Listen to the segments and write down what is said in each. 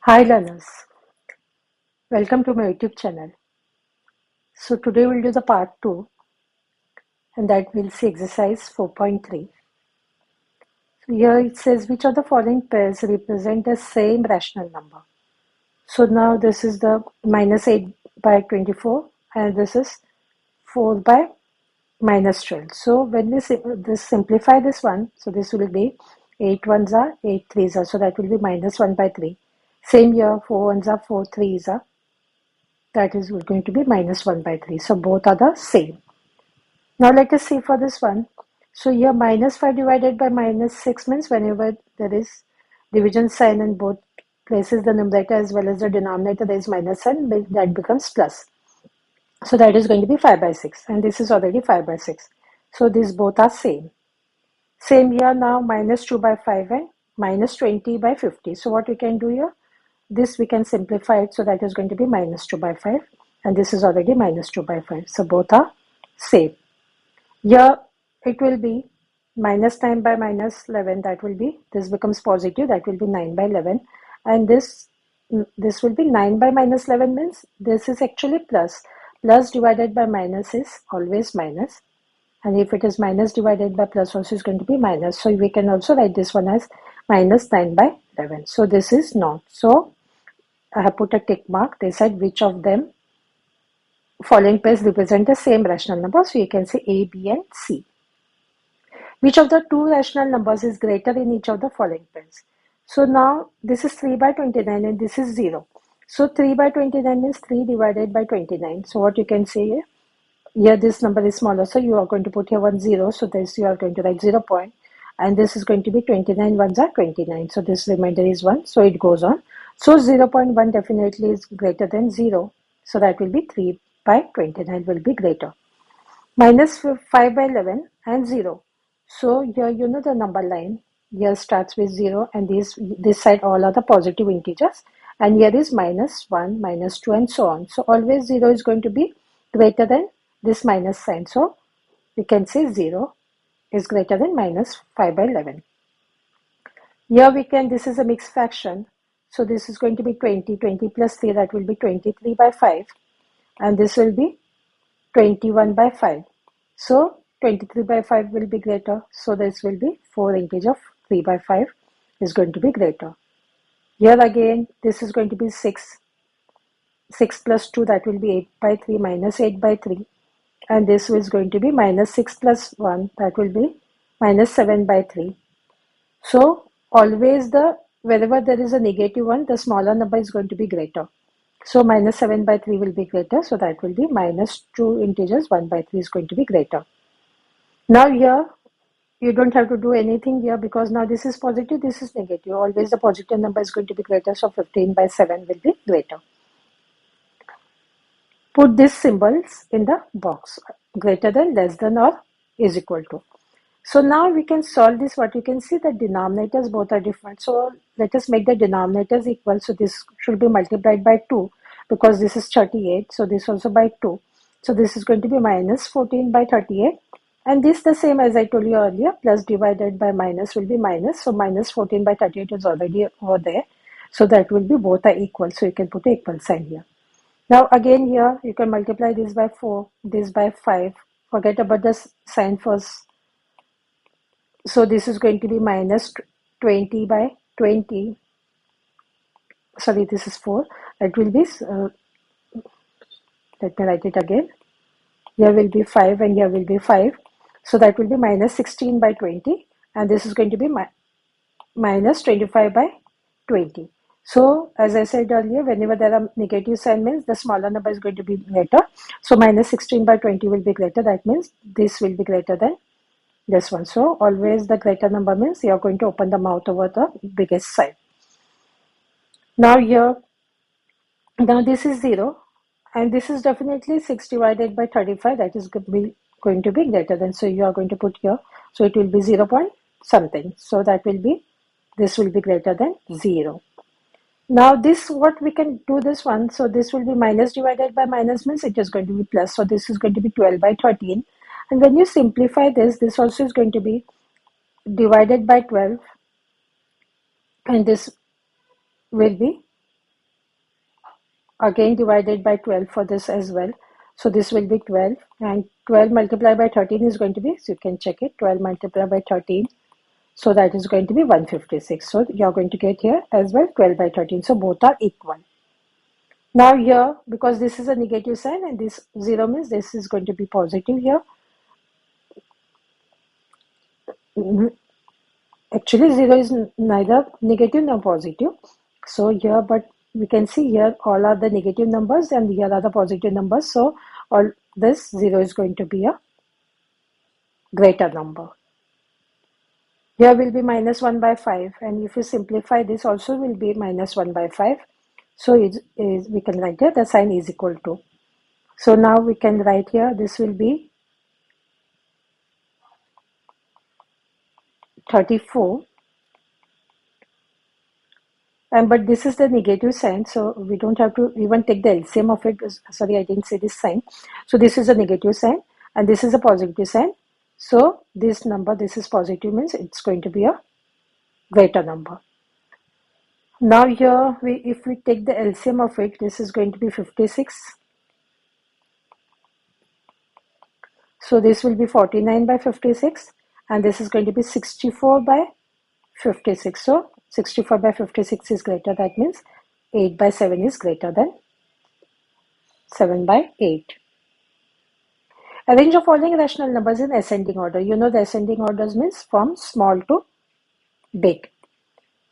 Hi learners, welcome to my YouTube channel. So today we'll do the part 2 and that we'll see exercise 4.3. So here it says which of the following pairs represent the same rational number. So now this is the minus 8 by 24 and this is 4 by minus 12. So when we simplify this one, so this will be 8 ones are 8 threes are, so that will be minus 1 by 3. Same here, 4 ones are 4 threes are. That is going to be minus 1 by 3. So both are the same. Now let us see for this one. So here minus 5 divided by minus 6 means whenever there is division sign in both places, the numerator as well as the denominator, there is minus sign, that becomes plus. So that is going to be 5 by 6 and this is already 5 by 6. So these both are same. Same here now minus 2 by 5 and minus 20 by 50. So what we can do here? This we can simplify it, so that is going to be minus 2 by 5 and this is already minus 2 by 5. So both are same. Here it will be minus 9 by minus 11, that will be, this becomes positive, that will be 9 by 11 and this will be 9 by minus 11 means this is actually plus. Plus divided by minus is always minus, and if it is minus divided by plus also is going to be minus. So we can also write this one as minus 9 by 11. So this is not. So I have put a tick mark. They said which of them following pairs represent the same rational number. So you can say A, B and C. Which of the two rational numbers is greater in each of the following pairs? So now this is 3 by 29 and this is 0. So 3 by 29 is 3 divided by 29. So what you can say here? Here this number is smaller, so you are going to put here 1 0. So this you are going to write 0 point. And this is going to be 29 ones are 29. So this remainder is 1. So it goes on. So 0.1 definitely is greater than 0. So that will be 3 by 29 will be greater. Minus 5 by 11 and 0. So here you know the number line. Here starts with 0 and this side all are the positive integers. And here is minus 1, minus 2 and so on. So always 0 is going to be greater than this minus sign. So we can say 0 is greater than minus 5 by 11. Here we can, this is a mixed fraction. So this is going to be 20 plus 3, that will be 23 by 5. And this will be 21 by 5. So 23 by 5 will be greater. So this will be 4 integer of 3 by 5 is going to be greater. Here again, this is going to be 6. 6 plus 2, that will be 8 by 3 minus 8 by 3. And this is going to be minus 6 plus 1, that will be minus 7 by 3. So always wherever there is a negative one, the smaller number is going to be greater. So minus 7 by 3 will be greater. So that will be minus 2 integers 1 by 3 is going to be greater. Now here you don't have to do anything here because now this is positive, this is negative. Always the positive number is going to be greater. So 15 by 7 will be greater. Put these symbols in the box, greater than, less than or is equal to. So now we can solve this. What you can see, the denominators both are different. So let us make the denominators equal. So this should be multiplied by 2 because this is 38. So this also by 2. So this is going to be minus 14 by 38. And this the same as I told you earlier, plus divided by minus will be minus. So minus 14 by 38 is already over there. So that will be both are equal. So you can put an equal sign here. Now again here you can multiply this by 4, this by 5. Forget about the sign first. So this is going to be minus 20 by 20. Sorry, this is 4. It will be, let me write it again. Here will be 5 and here will be 5. So that will be minus 16 by 20. And this is going to be minus 25 by 20. So as I said earlier, whenever there are negative sign means the smaller number is going to be greater. So minus 16 by 20 will be greater. That means this will be greater than this one. So always the greater number means you are going to open the mouth over the biggest side. Now here, now this is 0 and this is definitely 6 divided by 35, that is going to be greater than. So you are going to put here, so it will be 0 point something. So that will be, this will be greater than 0. Now this, what we can do this one, so this will be minus divided by minus means it is going to be plus. So this is going to be 12 by 13. And when you simplify this, this also is going to be divided by 12 and this will be again divided by 12 for this as well. So this will be 12, and 12 multiplied by 13 is going to be, so you can check it, 12 multiplied by 13. So that is going to be 156. So you're going to get here as well 12 by 13. So both are equal. Now here, because this is a negative sign and this 0 means this is going to be positive here. Actually 0 is neither negative nor positive. So here, but we can see here all are the negative numbers and here are the positive numbers. So all this 0 is going to be a greater number. Here will be minus 1 by 5, and if you simplify this also will be minus 1 by 5. So we can write here the sign is equal to. So now we can write here this will be 34, and but this is the negative sign, so we don't have to even take the LCM of it. Sorry, I didn't say this sign. So this is a negative sign and this is a positive sign. So this number, this is positive, means it's going to be a greater number. Now here, if we take the LCM of it, this is going to be 56. So this will be 49 by 56, and this is going to be 64 by 56. So 64 by 56 is greater, that means 8 by 7 is greater than 7 by 8. Arrange the following rational numbers in ascending order. You know the ascending orders means from small to big.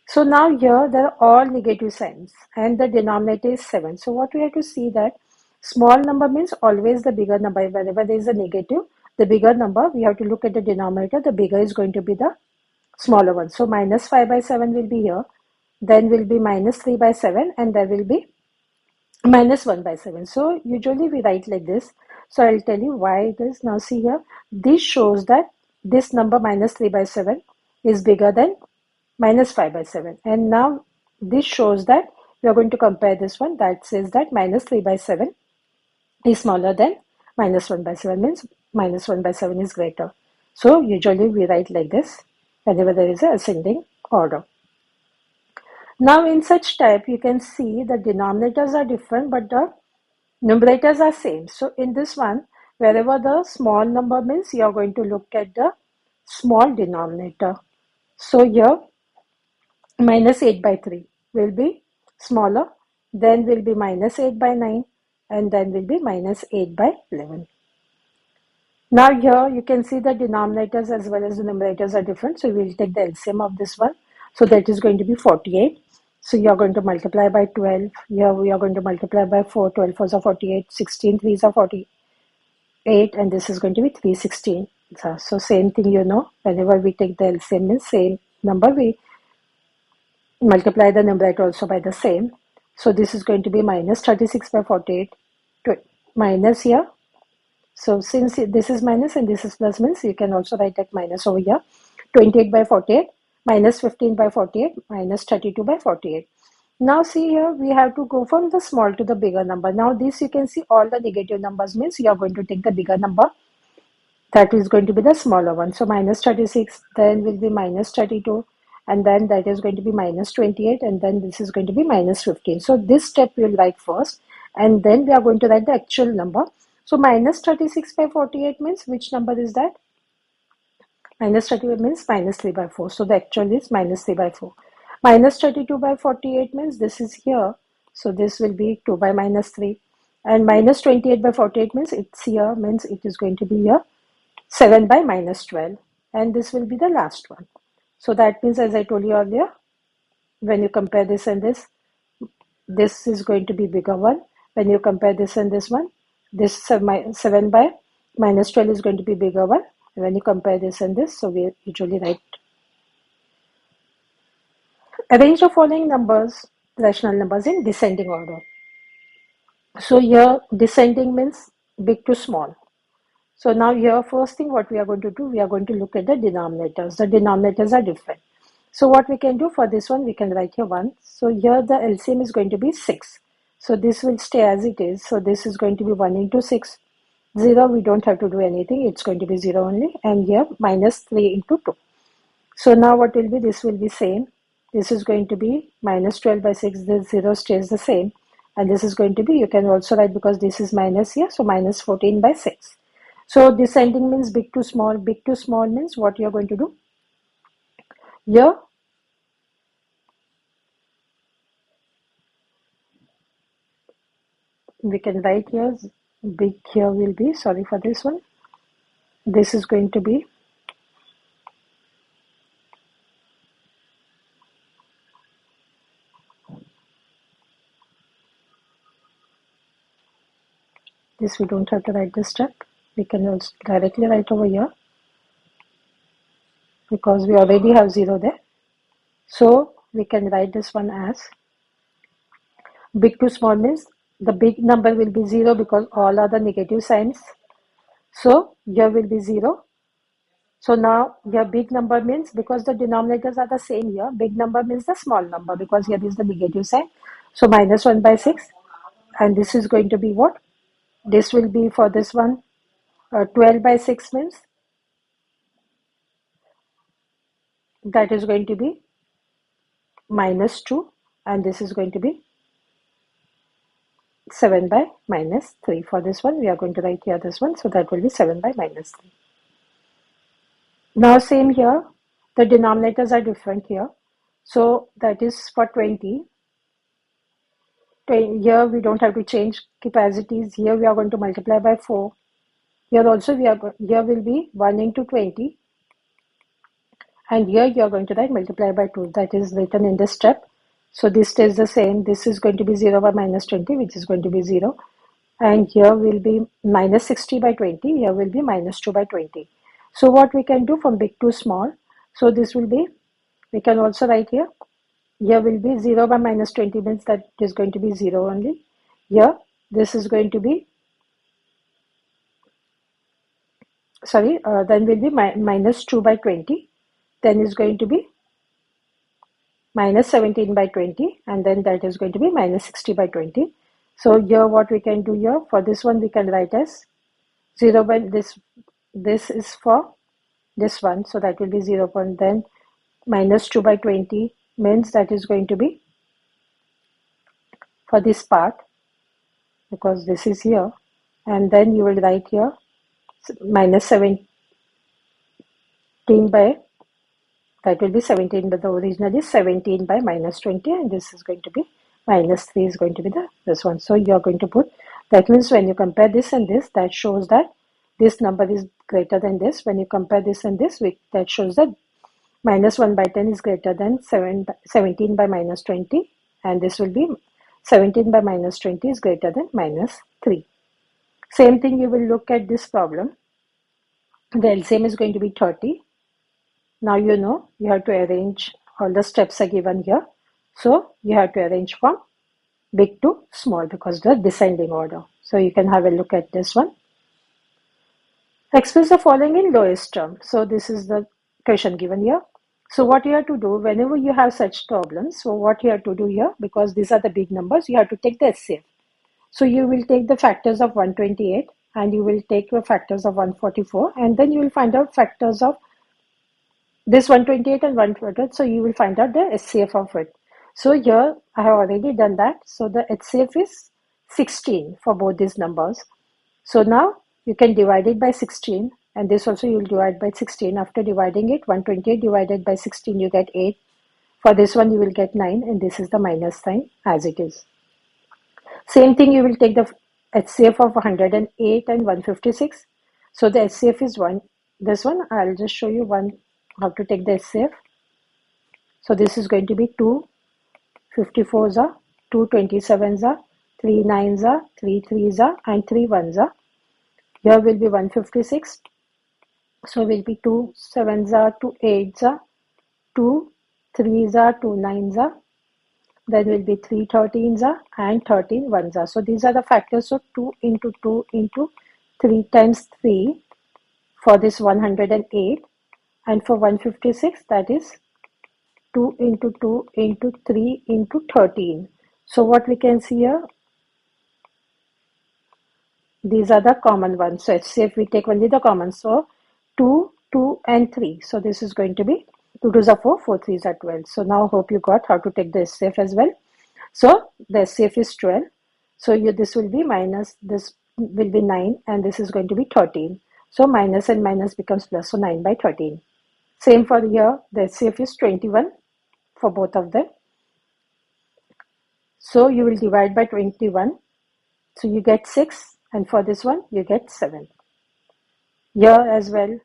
So now here there are all negative signs and the denominator is 7. So what we have to see that small number means always the bigger number. Whenever there is a negative, the bigger number, we have to look at the denominator. The bigger is going to be the smaller one. So minus 5 by 7 will be here. Then will be minus 3 by 7 and there will be minus 1 by 7. So usually we write like this. So I'll tell you why it is. Now see here, this shows that this number minus 3 by 7 is bigger than minus 5 by 7. And now this shows that we are going to compare this one that says that minus 3 by 7 is smaller than minus 1 by 7, means minus 1 by 7 is greater. So usually we write like this whenever there is an ascending order. Now in such type you can see the denominators are different but the numerators are same. So in this one, wherever the small number means you are going to look at the small denominator. So here minus 8 by 3 will be smaller, then will be minus 8 by 9 and then will be minus 8 by 11. Now here you can see the denominators as well as the numerators are different. So we will take the LCM of this one. So that is going to be 48. So you are going to multiply by 12. Here we are going to multiply by 4. 12 4s are 48. 16 3s are 48. And this is going to be 316. So same thing, you know, whenever we take the LCM means same number, we multiply the numerator also by the same. So this is going to be minus 36 by 48. Minus here. So since this is minus and this is plus, means you can also write that minus over here. 28 by 48 minus 15 by 48 minus 32 by 48. Now see here, we have to go from the small to the bigger number. Now this you can see all the negative numbers means you are going to take the bigger number. That is going to be the smaller one. So minus 36, then will be minus 32, and then that is going to be minus 28, and then this is going to be minus 15. So this step we will write first, and then we are going to write the actual number. So minus 36 by 48 means which number is that? Minus 38 means minus 3 by 4. So the actual is minus 3 by 4. Minus 32 by 48 means this is here. So this will be 2 by minus 3. And minus 28 by 48 means it's here, means it is going to be here 7 by minus 12. And this will be the last one. So that means, as I told you earlier, when you compare this and this is going to be bigger one. When you compare this and this one, this 7 by minus 12 is going to be bigger one. When you compare this and this, so we usually write. Arrange the following numbers, rational numbers, in descending order. So here descending means big to small. So now here first thing what we are going to do, we are going to look at the denominators. The denominators are different. So what we can do for this one, we can write here 1. So here the LCM is going to be 6. So this will stay as it is. So this is going to be 1 into 6. 0, we don't have to do anything. It's going to be 0 only. And here minus 3 into 2. So now what will be? This will be same. This is going to be minus 12 by 6. This 0 stays the same. And this is going to be, you can also write, because this is minus here, so minus 14 by 6. So descending means big to small. Big to small means what you're going to do here. We can write here, big here will be, sorry for this one, this is going to be this. We don't have to write this step. We can also directly write over here because we already have 0 there. So we can write this one as big to small means the big number will be 0 because all are the negative signs. So here will be 0. So now here big number means, because the denominators are the same here, big number means the small number because here is the negative sign. So minus 1 by 6. And this is going to be what? This will be for this one 12 by 6 means that is going to be minus 2, and this is going to be 7 by minus 3. For this one we are going to write here this one, so that will be 7 by minus 3. Now same here, the denominators are different here. So that is for 20. Here we don't have to change capacities. Here we are going to multiply by 4. Here also here will be 1 into 20. And here you are going to write multiply by 2. That is written in this step. So this stays the same. This is going to be 0 by minus 20, which is going to be 0. And here will be minus 60 by 20. Here will be minus 2 by 20. So what we can do from big to small. So this will be, we can also write here. Here will be 0 by minus 20 means that it is going to be 0 only. Here this is going to be, sorry, then will be minus 2 by 20. Then is going to be minus 17 by 20, and then that is going to be minus 60 by 20. So here what we can do here, for this one we can write as 0 by this is for this one, so that will be 0 point, then minus 2 by 20 means that is going to be for this part because this is here, and then you will write here minus 17 by, that will be 17, but the original is 17 by minus 20, and this is going to be minus 3 is going to be this one. So you are going to put, that means when you compare this and this, that shows that this number is greater than this. When you compare this and this, that shows that minus 1 by 10 is greater than 17 by minus 20, and this will be 17 by minus 20 is greater than minus 3. Same thing you will look at this problem. The LCM is going to be 30. Now you know you have to arrange, all the steps are given here. So you have to arrange from big to small because the descending order. So you can have a look at this one. Express the following in lowest term. So this is the question given here. So what you have to do whenever you have such problems, so what you have to do here, because these are the big numbers, you have to take the HCF. So you will take the factors of 128 and you will take the factors of 144, and then you will find out factors of this 128 and 148. So you will find out the HCF of it. So here I have already done that. So the HCF is 16 for both these numbers. So now you can divide it by 16, and this also you will divide by 16. After dividing it, 128 divided by 16, you get 8. For this one you will get 9, and this is the minus sign as it is. Same thing, you will take the HCF of 108 and 156. So the HCF is 1. This one I'll just show you how to take the HCF. So this is going to be 2 54s are, 2 27s are, 3 9s are, 3 3s are, and 3 1s are. Here will be 156. So will be 2 7s are, 2 8s are, 2 3s are, 2 9s are. Then will be 3 13s are and 13 1s are. So these are the factors. So 2 into 2 into 3 times 3 for this 108, and for 156 that is 2 into 2 into 3 into 13. So what we can see here, these are the common ones. So let's say if we take only the common, so 2, 2 and 3. So this is going to be 2 2s are 4, 4 3s are 12. So now hope you got how to take the SCF as well. So the SCF is 12. So this will be minus, this will be 9, and this is going to be 13. So minus and minus becomes plus, so 9 by 13. Same for here, the HCF is 21 for both of them. So you will divide by 21. So you get 6, and for this one, you get 7. Here as well,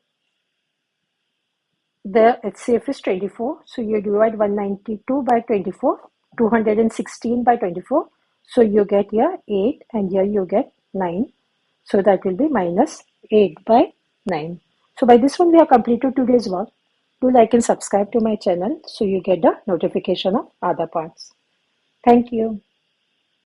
the HCF is 24. So you divide 192 by 24, 216 by 24. So you get here 8, and here you get 9. So that will be minus 8 by 9. So by this one, we have completed today's work. Do like and subscribe to my channel so you get the notification of other parts. Thank you.